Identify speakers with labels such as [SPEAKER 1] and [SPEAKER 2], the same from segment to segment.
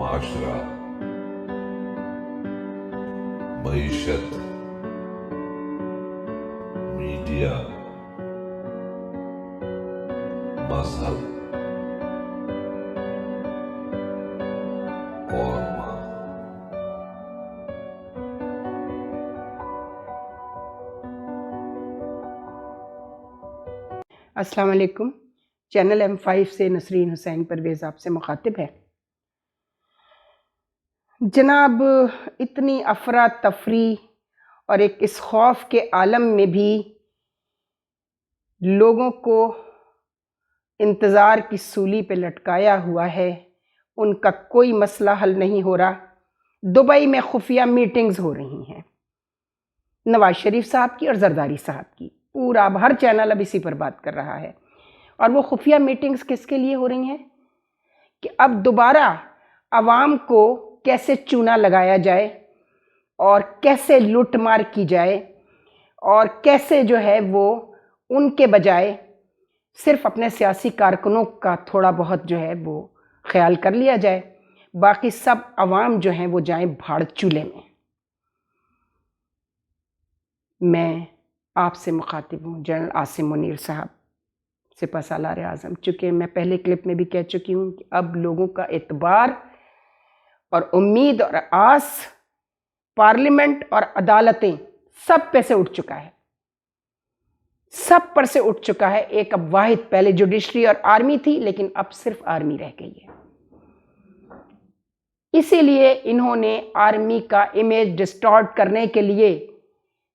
[SPEAKER 1] माशरा, मईशत, media, मजहब और मां।
[SPEAKER 2] अस्सलाम वालेकुम। चैनल M5 से नसरीन हुसैन परवेज़ आपसे मुखातिब है। जनाब, इतनी अफरा तफरी और एक इस खौफ के आलम में भी लोगों को इंतज़ार की सूली पे लटकाया हुआ है, उनका कोई मसला हल नहीं हो रहा। दुबई में खुफिया मीटिंग्स हो रही हैं, नवाज शरीफ साहब की और जरदारी साहब की। पूरा अब हर चैनल अब इसी पर बात कर रहा है। और वो खुफिया मीटिंग्स किसके लिए हो रही हैं कि अब दोबारा आवाम को कैसे चूना लगाया जाए और कैसे लूटमार की जाए और कैसे जो है वो उनके बजाय सिर्फ अपने सियासी कारकुनों का थोड़ा बहुत जो है वो ख्याल कर लिया जाए, बाकी सब आवाम जो हैं वो जाएं भाड़ चूल्हे में। मैं आपसे मुखातिब हूँ जनरल आसिम मुनीर साहब, सिपह सालार आज़म। चूँकि मैं पहले क्लिप में भी कह चुकी हूँ कि अब लोगों का एतबार और उम्मीद और आस पार्लियामेंट और अदालतें सब पे से उठ चुका है, सब पर से उठ चुका है। एक अब वाहिद, पहले जुडिशरी और आर्मी थी, लेकिन अब सिर्फ आर्मी रह गई है। इसीलिए इन्होंने आर्मी का इमेज डिस्टॉर्ट करने के लिए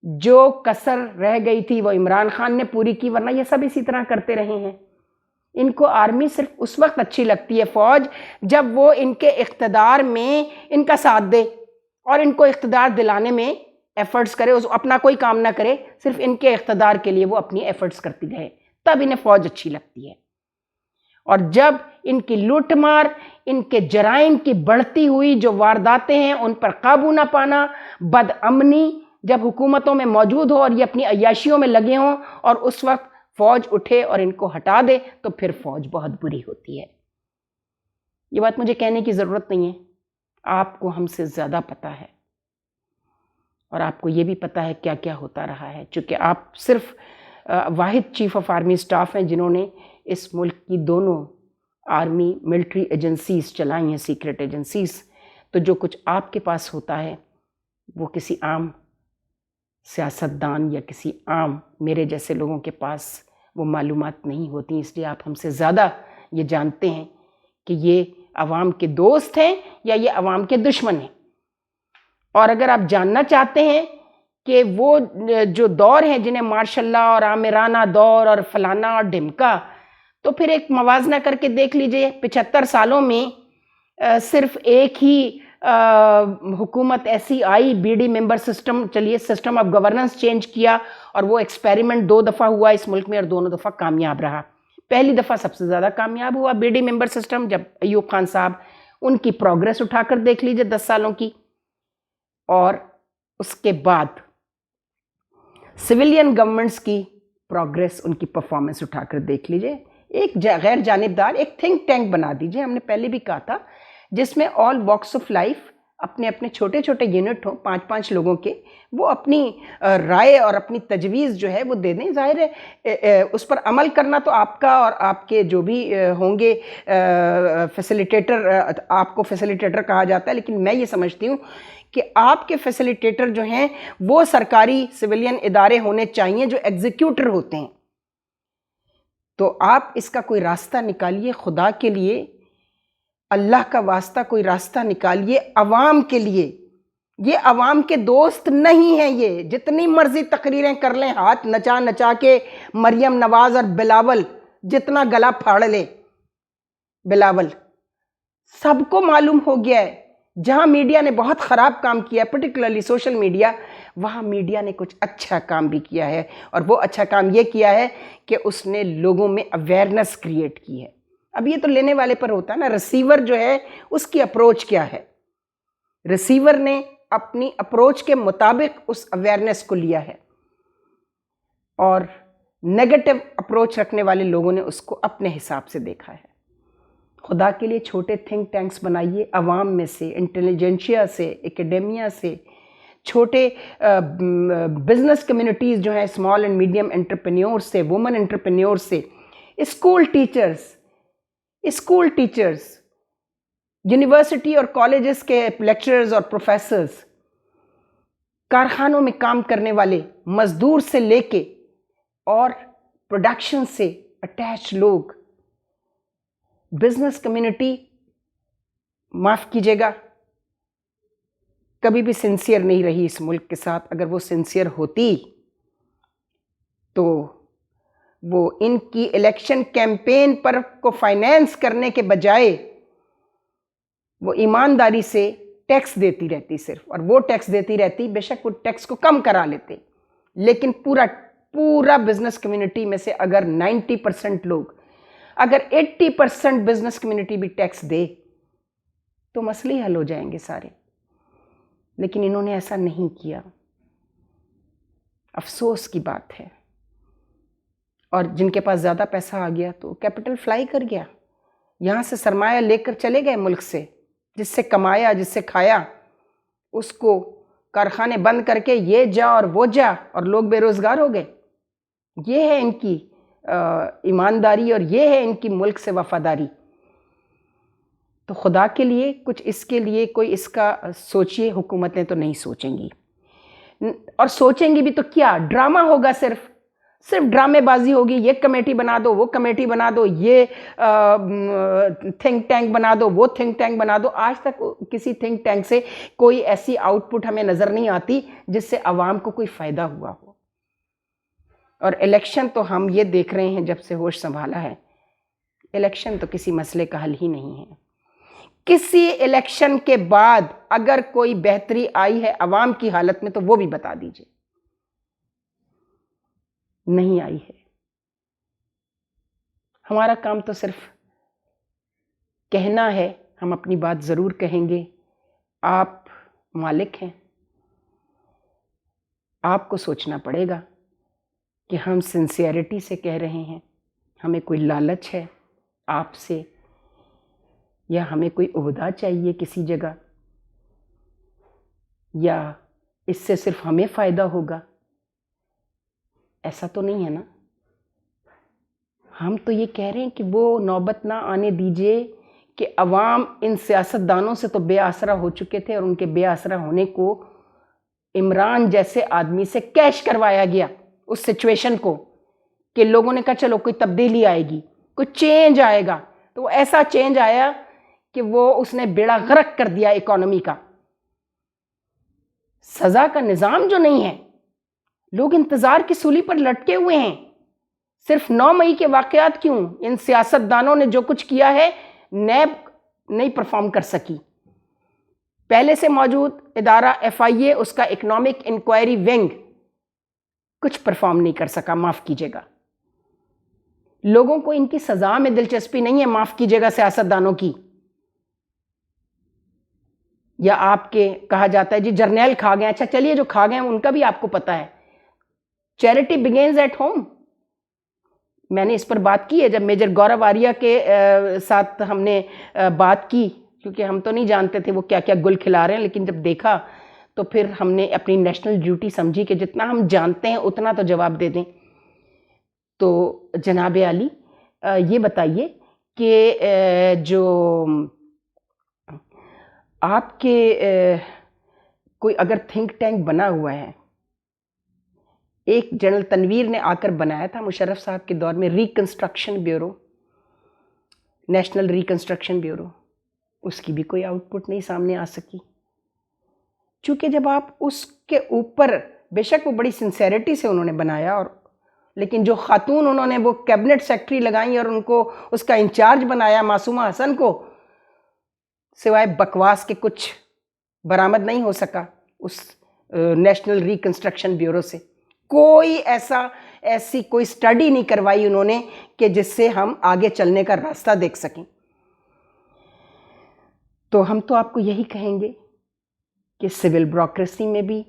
[SPEAKER 2] जो कसर रह गई थी वो इमरान खान ने पूरी की, वरना ये सब इसी तरह करते रहे हैं। इनको आर्मी सिर्फ उस वक्त अच्छी लगती है, फौज, जब वो इनके इख्तदार में इनका साथ दे और इनको इख्तदार दिलाने में एफर्ट्स करे, उस अपना कोई काम ना करे, सिर्फ इनके इख्तदार के लिए वो अपनी एफर्ट्स करती रहे, तब इन्हें फौज अच्छी लगती है। और जब इनकी लूटमार, इनके जराइम की बढ़ती हुई जो वारदातें हैं उन पर काबू ना पाना, बदअमनी जब हुकूमतों में मौजूद हो और ये अपनी अय्याशियों में लगे हों और उस वक्त फौज उठे और इनको हटा दे, तो फिर फौज बहुत बुरी होती है। ये बात मुझे कहने की ज़रूरत नहीं है, आपको हमसे ज़्यादा पता है और आपको ये भी पता है क्या क्या होता रहा है, चूँकि आप सिर्फ वाहिद चीफ ऑफ आर्मी स्टाफ हैं जिन्होंने इस मुल्क की दोनों आर्मी मिलिट्री एजेंसीज़ चलाई हैं, सीक्रेट एजेंसीज़। तो जो कुछ आपके पास होता है वो किसी आम सियासतदान या किसी आम मेरे जैसे लोगों के पास वो मालूमात नहीं होती। इसलिए आप हमसे ज़्यादा ये जानते हैं कि ये अवाम के दोस्त हैं या ये अवाम के दुश्मन हैं। और अगर आप जानना चाहते हैं कि वो जो दौर हैं जिन्हें मार्शल्ला और आमिराना दौर और फलाना और ढिमका, तो फिर एक मवाजना करके देख लीजिए। 75 सालों में सिर्फ एक ही हुकूमत ऐसी आई, बीडी मेंबर सिस्टम, चलिए सिस्टम ऑफ गवर्नेंस चेंज किया और वो एक्सपेरिमेंट 2 दफ़ा हुआ इस मुल्क में और दोनों दफ़ा कामयाब रहा। पहली दफ़ा सबसे ज़्यादा कामयाब हुआ बीडी मेंबर सिस्टम, जब अयूब खान साहब, उनकी प्रोग्रेस उठाकर देख लीजिए 10 सालों की। और उसके बाद सिविलियन गवर्नमेंट्स की प्रोग्रेस, उनकी परफॉर्मेंस उठाकर देख लीजिए। एक गैर जानिबदार एक थिंक टैंक बना दीजिए, हमने पहले भी कहा था, जिसमें ऑल वॉक्स ऑफ लाइफ अपने अपने छोटे छोटे यूनिट हों, 5-5 लोगों के, वो अपनी राय और अपनी तजवीज़ जो है वो दे दें। जाहिर है उस पर अमल करना तो आपका और आपके जो भी होंगे फैसिलिटेटर, आपको फैसिलिटेटर कहा जाता है, लेकिन मैं ये समझती हूँ कि आपके फैसिलिटेटर जो हैं वो सरकारी सिविलियन इदारे होने चाहिए जो एग्जीक्यूटर होते हैं। तो आप इसका कोई रास्ता निकालिए, खुदा के लिए, अल्लाह का वास्ता कोई रास्ता निकालिए अवाम के लिए। ये अवाम के दोस्त नहीं हैं। ये जितनी मर्जी तकरीरें कर लें, हाथ नचा नचा के मरियम नवाज और बिलावल जितना गला फाड़ ले, बिलावल, सबको मालूम हो गया है। जहां मीडिया ने बहुत ख़राब काम किया है, पर्टिकुलरली सोशल मीडिया, वहाँ मीडिया ने कुछ अच्छा काम भी किया है। और वो अच्छा काम ये किया है कि उसने लोगों में अवेयरनेस क्रिएट की है। अब ये तो लेने वाले पर होता है ना, रिसीवर जो है उसकी अप्रोच क्या है। रिसीवर ने अपनी अप्रोच के मुताबिक उस अवेयरनेस को लिया है और नेगेटिव अप्रोच रखने वाले लोगों ने उसको अपने हिसाब से देखा है। खुदा के लिए छोटे थिंक टैंक्स बनाइए, अवाम में से, इंटेलिजेंशिया से, एकेडेमिया से, छोटे बिजनेस कम्युनिटीज़ जो हैं, स्मॉल एंड मीडियम एंटरप्रेन्योर्स से, वुमेन एंटरप्रेन्योर्स से, स्कूल टीचर्स, यूनिवर्सिटी और कॉलेजेस के लेक्चरर्स और प्रोफेसर्स, कारखानों में काम करने वाले मजदूर से लेके और प्रोडक्शन से अटैच लोग, बिजनेस कम्युनिटी, माफ़ कीजिएगा, कभी भी सिंसियर नहीं रही इस मुल्क के साथ। अगर वो सिंसियर होती तो वो इनकी इलेक्शन कैंपेन पर को फाइनेंस करने के बजाय वो ईमानदारी से टैक्स देती रहती सिर्फ, और वो टैक्स देती रहती, बेशक वो टैक्स को कम करा लेते, लेकिन पूरा बिजनेस कम्युनिटी में से अगर 90% लोग, अगर 80% बिजनेस कम्युनिटी भी टैक्स दे तो मसले हल हो जाएंगे सारे। लेकिन इन्होंने ऐसा नहीं किया, अफसोस की बात है। और जिनके पास ज़्यादा पैसा आ गया तो कैपिटल फ्लाई कर गया, यहाँ से सरमाया लेकर चले गए मुल्क से, जिससे कमाया, जिससे खाया, उसको कारखाने बंद करके ये जा और वो जा, और लोग बेरोज़गार हो गए। ये है इनकी ईमानदारी और ये है इनकी मुल्क से वफादारी। तो खुदा के लिए कुछ इसके लिए कोई इसका सोचिए। हुकूमतें तो नहीं सोचेंगी, और सोचेंगी भी तो क्या, ड्रामा होगा, सिर्फ ड्रामेबाजी होगी। ये कमेटी बना दो, वो कमेटी बना दो, ये थिंक टैंक बना दो, वो थिंक टैंक बना दो। आज तक किसी थिंक टैंक से कोई ऐसी आउटपुट हमें नज़र नहीं आती जिससे आवाम को कोई फ़ायदा हुआ हो। और इलेक्शन तो हम ये देख रहे हैं जब से होश संभाला है, इलेक्शन तो किसी मसले का हल ही नहीं है। किसी इलेक्शन के बाद अगर कोई बेहतरी आई है अवाम की हालत में तो वो भी बता दीजिए। नहीं आई है। हमारा काम तो सिर्फ कहना है, हम अपनी बात ज़रूर कहेंगे। आप मालिक हैं, आपको सोचना पड़ेगा कि हम सिंसियरिटी से कह रहे हैं, हमें कोई लालच है आपसे, या हमें कोई ओहदा चाहिए किसी जगह, या इससे सिर्फ हमें फ़ायदा होगा। ऐसा तो नहीं है ना। हम तो ये कह रहे हैं कि वो नौबत ना आने दीजिए कि अवाम इन सियासतदानों से तो बेआसरा हो चुके थे, और उनके बेआसरा होने को इमरान जैसे आदमी से कैश करवाया गया उस सिचुएशन को, कि लोगों ने कहा चलो कोई तब्दीली आएगी, कोई चेंज आएगा। तो वो ऐसा चेंज आया कि वो उसने बेड़ा गर्क कर दिया इकोनॉमी का। सज़ा का निज़ाम जो नहीं है, लोग इंतज़ार की सूली पर लटके हुए हैं। सिर्फ 9 मई के वाक़यात क्यों, इन सियासतदानों ने जो कुछ किया है नैब नहीं परफॉर्म कर सकी। पहले से मौजूद इदारा FIA, उसका इकोनॉमिक इंक्वायरी विंग कुछ परफॉर्म नहीं कर सका। माफ़ कीजिएगा, लोगों को इनकी सज़ा में दिलचस्पी नहीं है, माफ़ कीजिएगा, सियासतदानों की। या आपके कहा जाता है जी जर्नैल खा गए। अच्छा चलिए, जो खा गए उनका भी आपको पता है। Charity begins at home. मैंने इस पर बात की है जब मेजर गौरव आर्या के साथ हमने बात की, क्योंकि हम तो नहीं जानते थे वो क्या क्या गुल खिला रहे हैं, लेकिन जब देखा तो फिर हमने अपनी नेशनल ड्यूटी समझी कि जितना हम जानते हैं उतना तो जवाब दे दें। तो जनाब आली, ये बताइए कि जो आपके कोई अगर थिंक टैंक बना हुआ है, एक जनरल तनवीर ने आकर बनाया था मुशर्रफ साहब के दौर में, reconstruction bureau, national reconstruction bureau, उसकी भी कोई आउटपुट नहीं सामने आ सकी। चूँकि जब आप उसके ऊपर, बेशक वो बड़ी सिंसेरिटी से उन्होंने बनाया, और लेकिन जो खातून उन्होंने वो कैबिनेट सेक्रेटरी लगाई और उनको उसका इंचार्ज बनाया मासूमा हसन को, सिवाय बकवास के कुछ बरामद नहीं हो सका उस नेशनल रिकंस्ट्रक्शन ब्यूरो से। कोई ऐसी कोई स्टडी नहीं करवाई उन्होंने कि जिससे हम आगे चलने का रास्ता देख सकें। तो हम तो आपको यही कहेंगे कि सिविल ब्यूरोक्रेसी में भी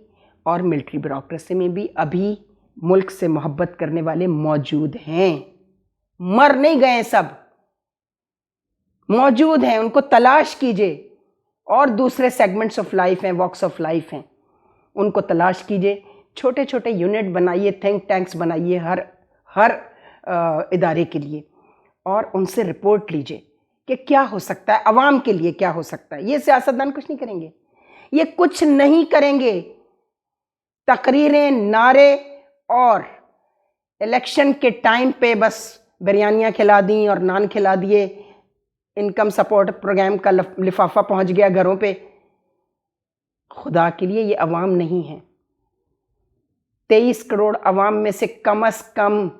[SPEAKER 2] और मिलिट्री ब्यूरोक्रेसी में भी अभी मुल्क से मोहब्बत करने वाले मौजूद हैं, मर नहीं गए सब। मौजूद हैं उनको तलाश कीजिए, और दूसरे सेगमेंट्स ऑफ लाइफ हैं, वॉक्स ऑफ लाइफ हैं, उनको तलाश कीजिए। छोटे छोटे यूनिट बनाइए, थिंक टैंक्स बनाइए हर इदारे के लिए, और उनसे रिपोर्ट लीजिए कि क्या हो सकता है, अवाम के लिए क्या हो सकता है। ये सियासतदान कुछ नहीं करेंगे, ये कुछ नहीं करेंगे। तकरीरें, नारे और इलेक्शन के टाइम पे बस बिरयानियाँ खिला दी और नान खिला दिए, इनकम सपोर्ट प्रोग्राम का लिफाफा पहुंच गया घरों पे। खुदा के लिए ये अवाम नहीं है। 23 करोड़ अवाम में से कम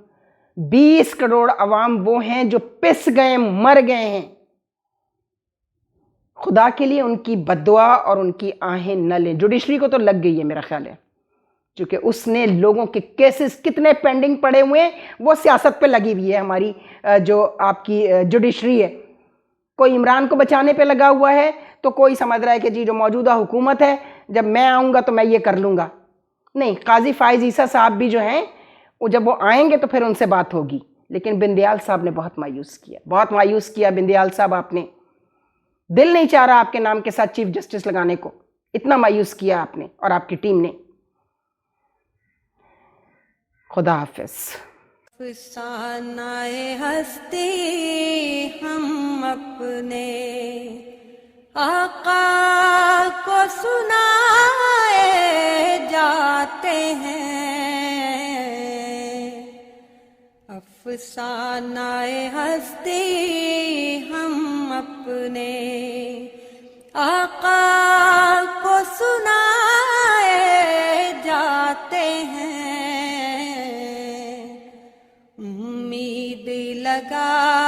[SPEAKER 2] 20 करोड़ अवाम वो हैं जो पिस गए, मर गए हैं। खुदा के लिए उनकी बद्दुआ और उनकी आहें न लें। जुडिशरी को तो लग गई है मेरा ख्याल है, क्योंकि उसने लोगों के केसेस कितने पेंडिंग पड़े हुए हैं वो सियासत पे लगी हुई है। हमारी जो आपकी जुडिशरी है, कोई इमरान को बचाने पे लगा हुआ है, तो कोई समझ रहा है कि जी जो मौजूदा हुकूमत है, जब मैं आऊँगा तो मैं ये कर लूँगा। नहीं, काजी फाइज ईसा साहब भी जो हैं वो जब वो आएंगे तो फिर उनसे बात होगी। लेकिन बिंदयाल साहब ने बहुत मायूस किया, बहुत मायूस किया बिंदयाल साहब। आपने दिल नहीं चाह रहा आपके नाम के साथ चीफ जस्टिस लगाने को, इतना मायूस किया आपने और आपकी टीम ने। खुदा हाफिज।
[SPEAKER 3] अफसानाए हस्ती हम अपने आका को सुनाए जाते हैं। अफसानाए हस्ती हम अपने आका को सुनाए जाते हैं। उम्मीद लगा